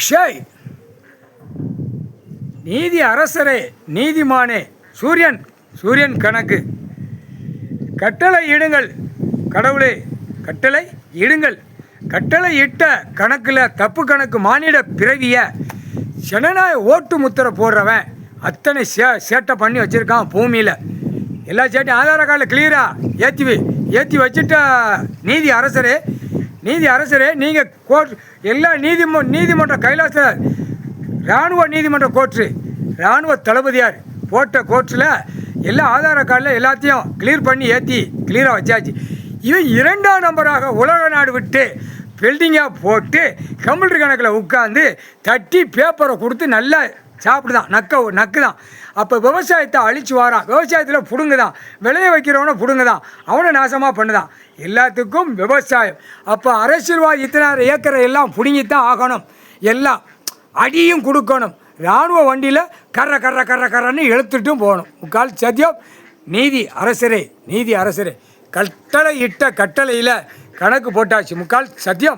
ஷேய் நீதி அரசரே, நீதிமானே, சூரியன் கணக்கு கட்டளை இடுங்கள் கடவுளே, கட்டளை இடுங்கள். கட்டளை இட்ட கணக்கில் தப்பு கணக்கு மானிட பிறவிய ஜனநாயக ஓட்டு முத்திரை போடுறவன் அத்தனை சேட்டை பண்ணி வச்சுருக்கான் பூமியில். எல்லா சேட்டையும் ஆதார கார்டில் கிளியராக ஏற்றி வச்சுட்ட நீதி அரசரே நீங்கள் கோர்ட் எல்லா நீதிமன்ற கைலாசர் இராணுவ நீதிமன்ற கோர்ட்டு இராணுவ தளபதியார் போட்ட கோர்ட்டில் எல்லா ஆதார கார்டில் எல்லாத்தையும் கிளியர் பண்ணி கிளியராக வச்சாச்சு. இவன் 2ஆம் நம்பராக உலக நாடு விட்டு பில்டிங்காக போட்டு கம்ப்யூட்டர் கணக்கில் உட்காந்து தட்டி பேப்பரை கொடுத்து நல்லா சாப்பிடுதான், நக்கு தான். அப்போ விவசாயத்தை அழிச்சு வாரான். விவசாயத்தில் புடுங்கு தான், விளைய வைக்கிறவனை புடுங்கு தான், அவனை நாசமாக பண்ணுதான். எல்லாத்துக்கும் விவசாயம். அப்போ அரசியல்வாதி இத்தனை ஏக்கரை எல்லாம் பிடுங்கித்தான் ஆகணும். எல்லாம் அடியும் கொடுக்கணும். இராணுவ வண்டியில் கர்றன்னு இழுத்துட்டும் போகணும். முக்கால் சத்தியம். நீதி அரசரே, கட்டளை இட்ட கட்டளையில் கணக்கு போட்டாச்சு. முக்கால் சத்தியம்.